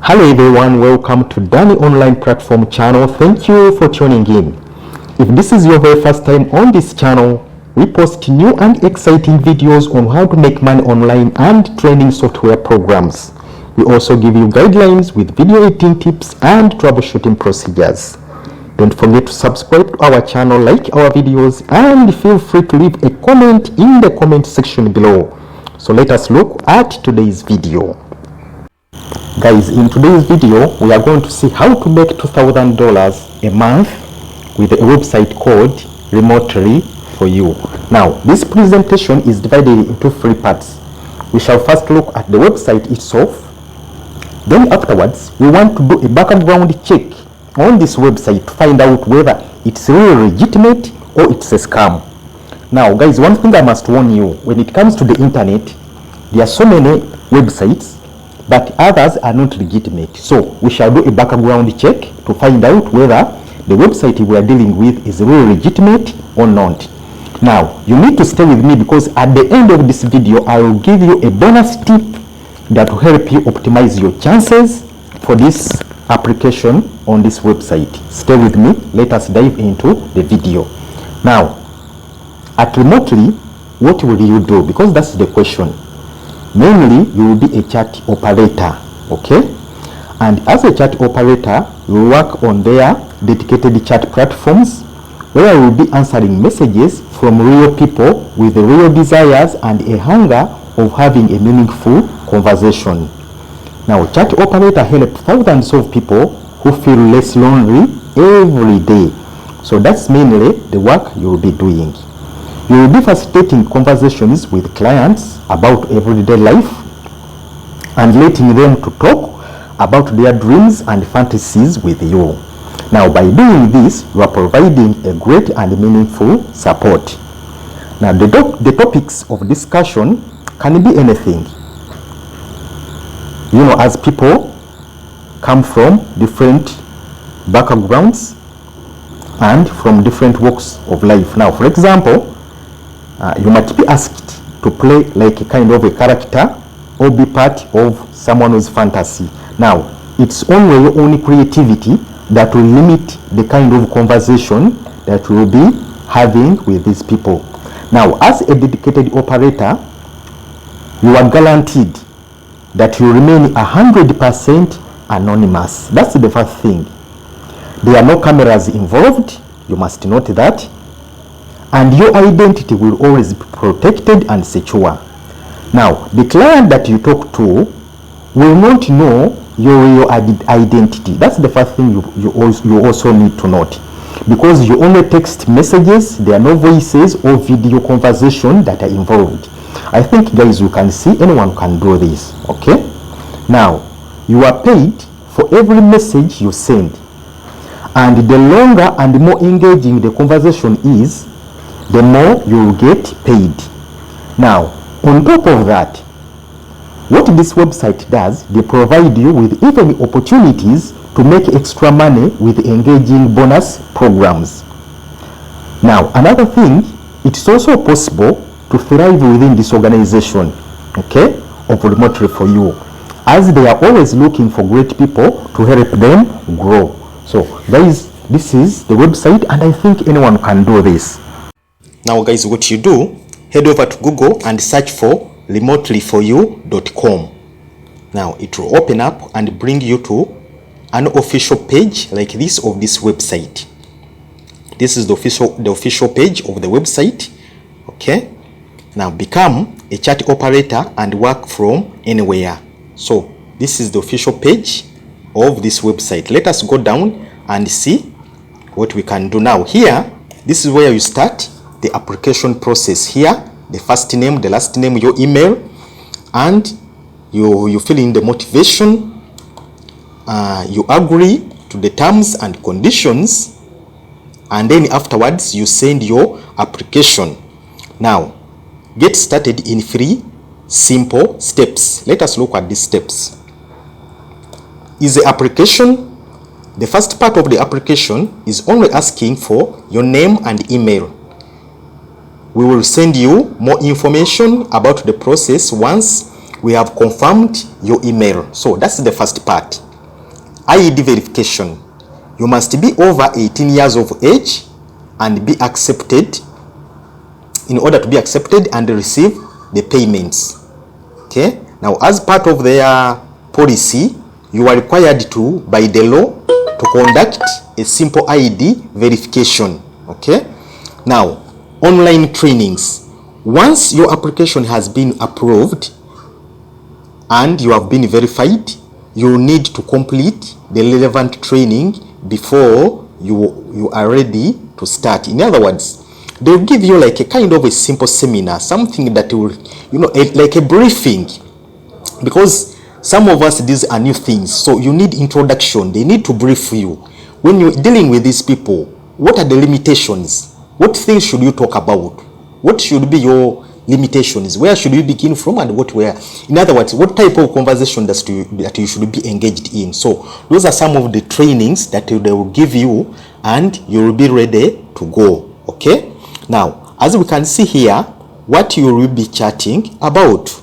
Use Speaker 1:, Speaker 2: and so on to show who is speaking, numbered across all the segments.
Speaker 1: Hello everyone, welcome to Danny Online Platform channel. Thank you for tuning in. If this is your very first time on this channel, we post new and exciting videos on how to make money online and training software programs. We also give you guidelines with video editing tips and troubleshooting procedures. Don't forget to subscribe to our channel, like our videos, and feel free to leave a comment in the comment section below. So let us look at today's video. Guys, in today's video, we are going to see how to make $2,000 a month with a website called Remotely for You. Now, this presentation is divided into three parts. We shall first look at the website itself. Then afterwards, we want to do a background check on this website to find out whether it's really legitimate or it's a scam. Now, guys, one thing I must warn you, when it comes to the internet, there are so many websites, but others are not legitimate. So we shall do a background check to find out whether the website we are dealing with is really legitimate or not. Now, you need to stay with me because at the end of this video, I will give you a bonus tip that will help you optimize your chances for this application on this website. Stay with me. Let us dive into the video. Now, at Remotely, what will you do? Because that's the question. Mainly, you will be a chat operator, okay? And as a chat operator, you will work on their dedicated chat platforms where you will be answering messages from real people with real desires and a hunger of having a meaningful conversation. Now, chat operator help thousands of people who feel less lonely every day. So that's mainly the work you will be doing. You will be facilitating conversations with clients about everyday life and letting them to talk about their dreams and fantasies with you. Now, by doing this, you are providing a great and meaningful support. Now, the topics of discussion can be anything. You know, as people come from different backgrounds and from different walks of life. Now, for example, you might be asked to play like a kind of a character or be part of someone's fantasy. Now, it's only your own creativity that will limit the kind of conversation that you will be having with these people. Now, as a dedicated operator, you are guaranteed that you remain 100% anonymous. That's the first thing. There are no cameras involved. You must note that. And your identity will always be protected and secure. Now, the client that you talk to will not know your real identity. That's the first thing you also need to note. Because you only text messages, there are no voices or video conversation that are involved. I think, guys, you can see anyone can do this, okay? Now, you are paid for every message you send. And the longer and more engaging the conversation is, the more you will get paid. Now, on top of that, what this website does, they provide you with even opportunities to make extra money with engaging bonus programs. Now, another thing, it's also possible to thrive within this organization, okay, of Remotely for You, as they are always looking for great people to help them grow. So, guys, this is the website, and I think anyone can do this. Now, guys, what you do, head over to Google and search for remotelyforyou.com. Now, it will open up and bring you to an official page like this of this website. This is the official page of the website, okay? Now, become a chat operator and work from anywhere. So, this is the official page of this website. Let us go down and see what we can do now. Here, this is where you start the application process. Here, the first name, the last name, your email, and you fill in the motivation. You agree to the terms and conditions, and then afterwards you send your application. Now, get started in 3 simple steps. Let us look at these steps. Is the application. The first part of the application is only asking for your name and email. We will send you more information about the process once we have confirmed your email. So that's the first part. ID verification. You must be over 18 years of age and be accepted in order to be accepted and receive the payments. Okay, now as part of their policy, you are required to, by the law, to conduct a simple ID verification. Okay, now online trainings. Once your application has been approved and you have been verified, you need to complete the relevant training before you are ready to start. In other words, they'll give you like a kind of a simple seminar, something that will, like a briefing, because some of us, these are new things, so you need introduction. They need to brief you when you're dealing with these people. What are the limitations? What things should you talk about? What should be your limitations? Where should you begin from, and where? In other words, what type of conversation that you should be engaged in? So those are some of the trainings that they will give you, and you will be ready to go. Okay, now as we can see here, what you will be chatting about.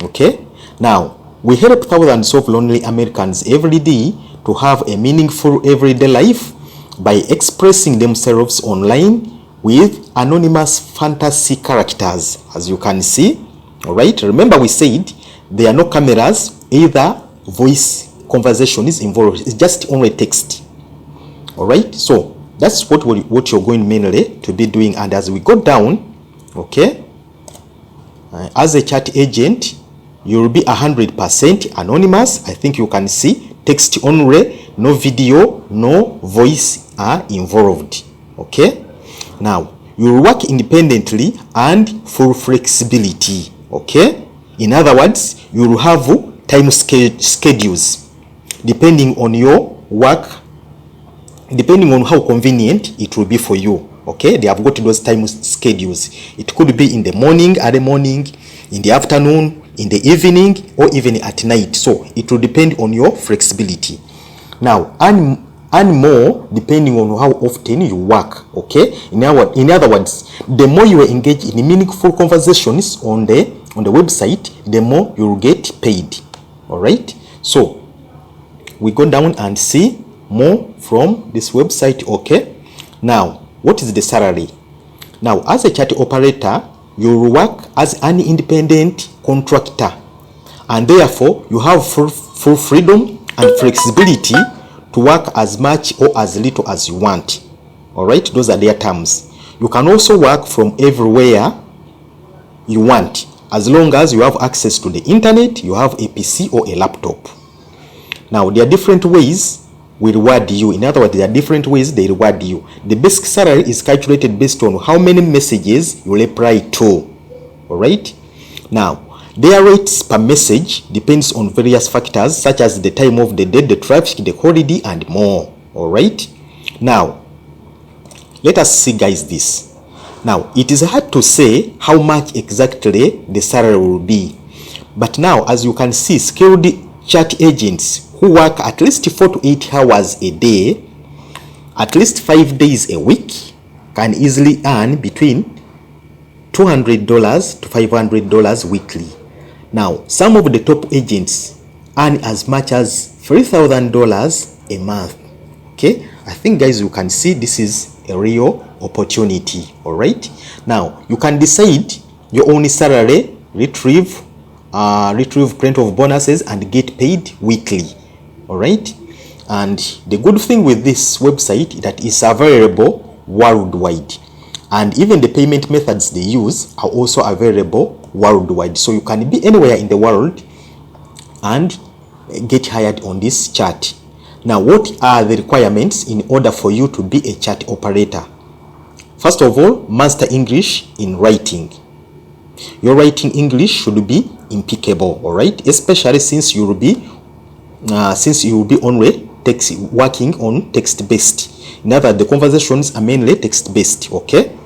Speaker 1: Okay, now we help thousands of lonely Americans every day to have a meaningful everyday life by expressing themselves online with anonymous fantasy characters, as you can see. All right, remember we said there are no cameras, either voice conversation is involved. It's just only text. All right, so that's what you're going mainly to be doing. And as we go down, okay, as a chat agent, you will be 100% anonymous. I think you can see text only, no video, no voice are involved. Okay, now you will work independently and full flexibility. Okay, in other words, you will have time schedules depending on your work, depending on how convenient it will be for you. Okay, they have got those time schedules. It could be in the morning, early morning, in the afternoon, in the evening, or even at night. So it will depend on your flexibility. Now, and more depending on how often you work. Okay, in other words, the more you engage in meaningful conversations on the website, the more you will get paid. All right, so we go down and see more from this website. Okay, now what is the salary? Now, as a chat operator, you will work as an independent contractor, and therefore you have full freedom and flexibility to work as much or as little as you want. All right, those are their terms. You can also work from everywhere you want, as long as you have access to the internet, you have a PC or a laptop. Now, there are different ways we reward you. In other words, there are different ways they reward you. The basic salary is calculated based on how many messages you reply to. All right, now their rates per message depends on various factors such as the time of the day, the traffic, the holiday, and more. All right, now let us see, guys, this. Now it is hard to say how much exactly the salary will be, but now as you can see, skilled chat agents who work at least 4 to 8 hours a day, at least 5 days a week, can easily earn between $200 to $500 weekly. Now, some of the top agents earn as much as $3,000 a month. Okay, I think, guys, you can see this is a real opportunity. All right, now you can decide your own salary, retrieve plenty of bonuses, and get paid weekly. All right, and the good thing with this website that is available worldwide, and even the payment methods they use are also available worldwide. So you can be anywhere in the world and get hired on this chat. Now, what are the requirements in order for you to be a chat operator? First of all, master English in writing. Your writing English should be impeccable. All right, especially since you will be only working on text-based. In other words, the conversations are mainly text-based. Okay,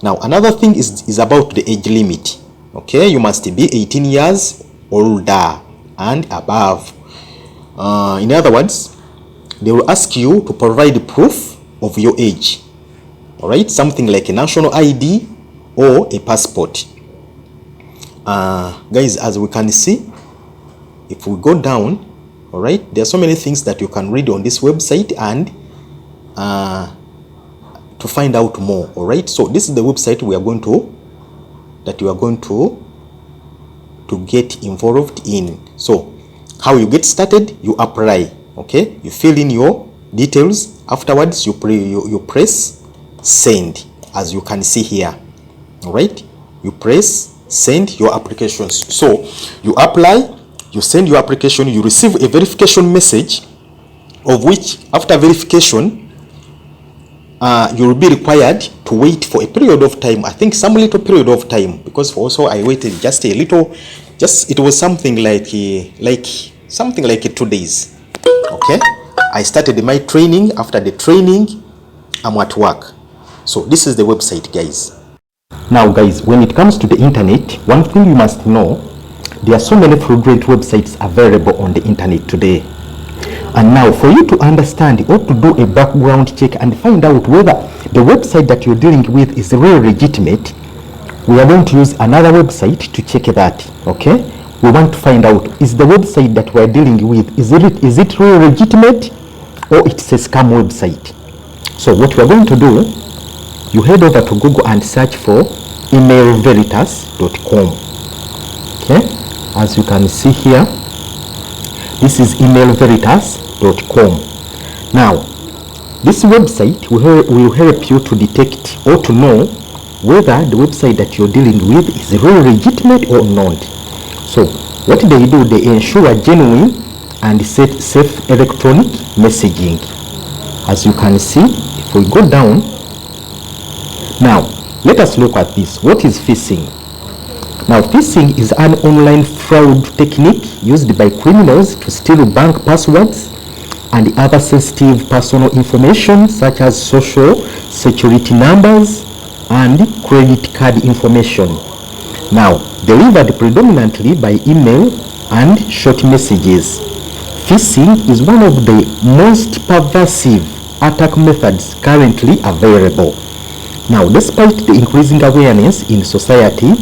Speaker 1: now another thing is about the age limit. Okay, you must be 18 years older and above. In other words, they will ask you to provide proof of your age. All right, something like a national ID or a passport. Guys, as we can see, if we go down, All right, there are so many things that you can read on this website and to find out more. All right, so this is the website we are going to get involved in. So how you get started, you apply. Okay, you fill in your details. Afterwards, you press send, as you can see here. All right, you press send your applications. So you apply, you send your application, you receive a verification message, of which after verification you will be required to wait for a period of time. I think some little period of time, because also I waited just a little, it was something like 2 days. Okay, I started my training. After the training, I'm at work. So this is the website, guys. Now guys, when it comes to the internet, one thing you must know, there are so many fraudulent websites available on the internet today. And now for you to understand or to do a background check and find out whether the website that you're dealing with is really legitimate, we are going to use another website to check that. Okay, we want to find out, is the website that we're dealing with, is it really legitimate or it's a scam website? So what we're going to do, you head over to Google and search for emailveritas.com. okay, as you can see here, this is emailveritas.com. Now this website will help you to detect or to know whether the website that you're dealing with is really legitimate or not. So what they do, they ensure genuine and safe electronic messaging. As you can see, if we go down now, let us look at this. What is phishing? Now phishing is an online fraud technique used by criminals to steal bank passwords and other sensitive personal information such as social security numbers and credit card information. Now delivered predominantly by email and short messages, phishing is one of the most pervasive attack methods currently available. Now, despite the increasing awareness in society,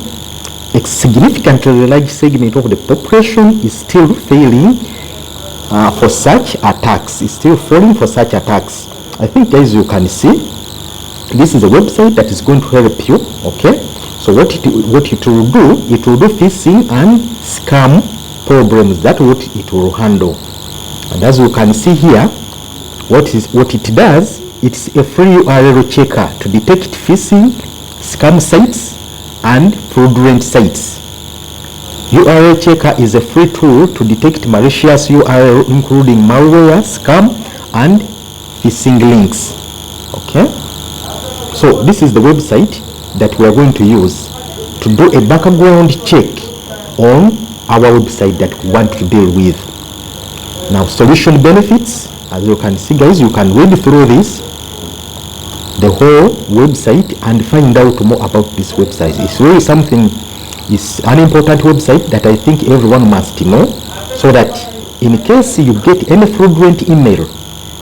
Speaker 1: a significantly large segment of the population is still falling for such attacks. I think, as you can see, this is a website that is going to help you. Okay, so what it will do, it will do phishing and scam problems. That's what it will handle. And as you can see here, what it does, it's a free URL checker to detect phishing, scam sites and fraudulent sites. URL checker is a free tool to detect malicious URL including malware, scam and phishing links. Okay, so this is the website that we are going to use to do a background check on our website that we want to deal with. Now, solution benefits, as you can see guys, you can read through this, the whole website, and find out more about this website. It's really something, it's an important website that I think everyone must know, so that in case you get any fraudulent email,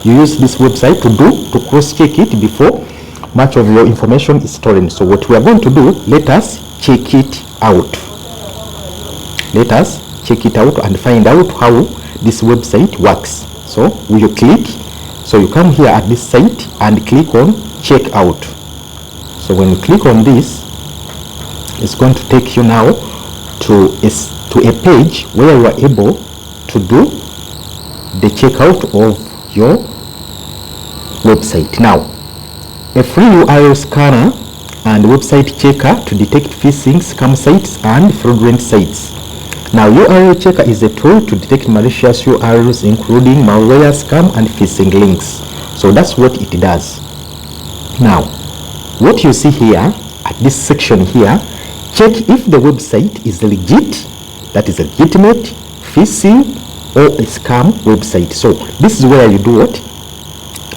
Speaker 1: you use this website to cross-check it before much of your information is stolen. So what we are going to do, let us check it out. Let us check it out and find out how this website works. So you come here at this site and click on check out. So when you click on this, it's going to take you now to a page where you are able to do the checkout of your website. Now, a free URL scanner and website checker to detect phishing, scam sites and fraudulent sites. Now, URL checker is a tool to detect malicious URLs including malware, scam and phishing links. So that's what it does. Now, what you see here at this section here, check if the website is legit, that is legitimate, phishing or a scam website. So this is where you do what?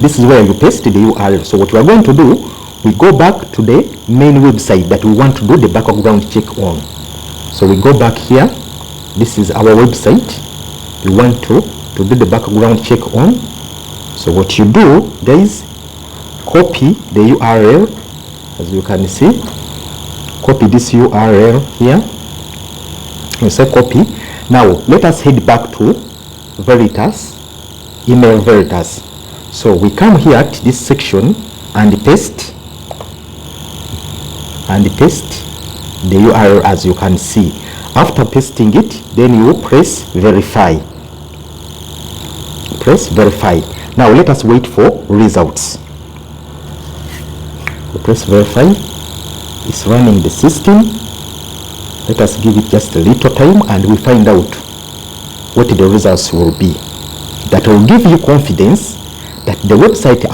Speaker 1: This is where you paste the URL. So what we are going to do, we go back to the main website that we want to do the background check on. So we go back here. This is our website we want to do the background check on. So what you do, guys, copy the URL, as you can see. Copy this URL here. You say copy. Now let us head back to Veritas, email Veritas. So we come here at this section and paste the URL as you can see. After pasting it, then you press verify. Press verify. Now let us wait for results. We press verify. It's running the system. Let us give it just a little time and we find out what the results will be. That will give you confidence that the website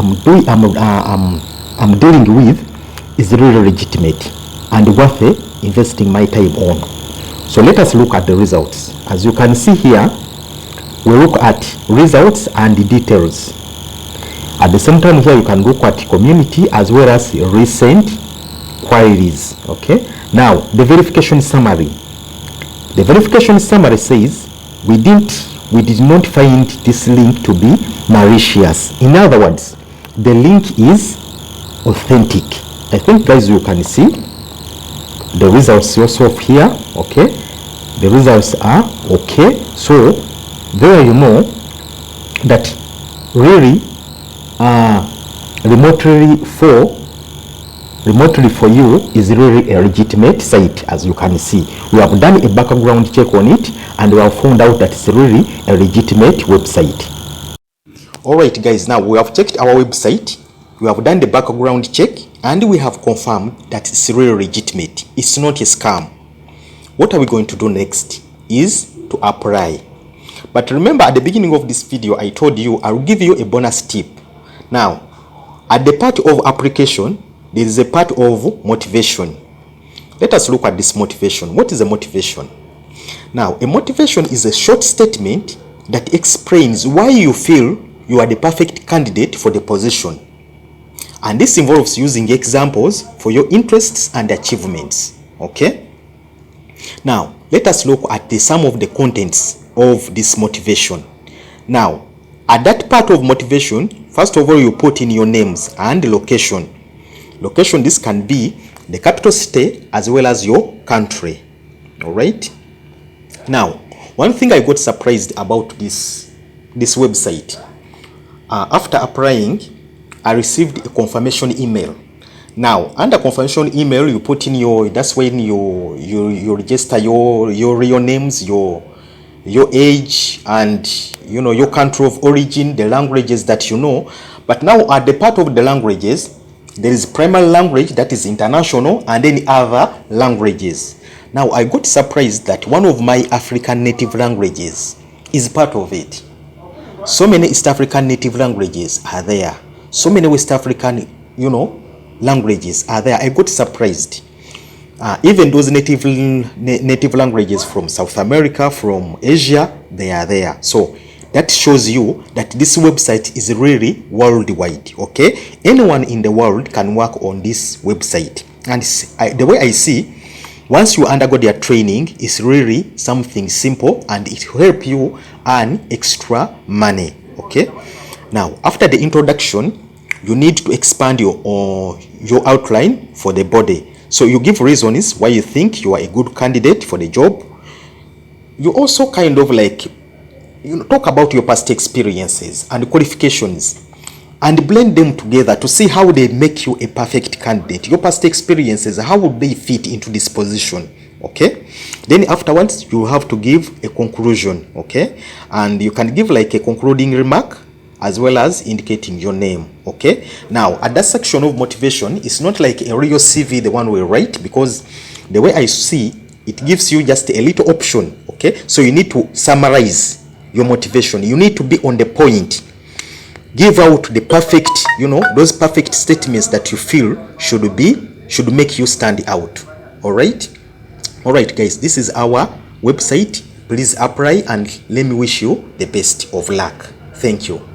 Speaker 1: I'm dealing with is really legitimate and worth investing my time on. So let us look at the results. As you can see here, we look at results and details. At the same time here you can look at community as well as recent queries. Okay, now the verification summary. The verification summary says we did not find this link to be malicious. In other words, the link is authentic. I think guys you can see the results yourself here. Okay, the results are okay. So there you know that really remotely for you is really a legitimate site. As you can see, we have done a background check on it and we have found out that it's really a legitimate website. Alright guys, now we have checked our website, we have done the background check and we have confirmed that it's really legitimate. It's not a scam. What are we going to do next is to apply. But remember, at the beginning of this video I told you I will give you a bonus tip. Now at the part of application there is a part of motivation. Let us look at this motivation. What is a motivation? Now a motivation is a short statement that explains why you feel you are the perfect candidate for the position, and this involves using examples for your interests and achievements. Okay, now let us look at some of the contents of this motivation. Now at that part of motivation, first of all you put in your names and location. This can be the capital city as well as your country. All right, now one thing I got surprised about this website, after applying I received a confirmation email. Now under confirmation email you put in your, that's when you register your real names, your age, and you know your country of origin, the languages that you know. But now at the part of the languages, there is primary language, that is international, and then other languages. Now I got surprised that one of my African native languages is part of it. So many East African native languages are there. So many West African, you know, languages are there. I got surprised. Even those native languages from South America, from Asia, they are there. So that shows you that this website is really worldwide. Okay, anyone in the world can work on this website. And the way I see, once you undergo their training, it's really something simple and it will help you earn extra money. Okay, now after the introduction you need to expand your outline for the body. So you give reasons why you think you are a good candidate for the job. You also kind of like, you know, talk about your past experiences and qualifications and blend them together to see how they make you a perfect candidate. Your past experiences, how would they fit into this position? Okay, then afterwards you have to give a conclusion. Okay, and you can give like a concluding remark as well as indicating your name. Okay, now at that section of motivation, it's not like a real CV, the one we write, because the way I see it gives you just a little option. Okay, so you need to summarize your motivation. You need to be on the point, give out the perfect, you know, those perfect statements that you feel should make you stand out. All right guys, this is our website. Please apply and let me wish you the best of luck. Thank you.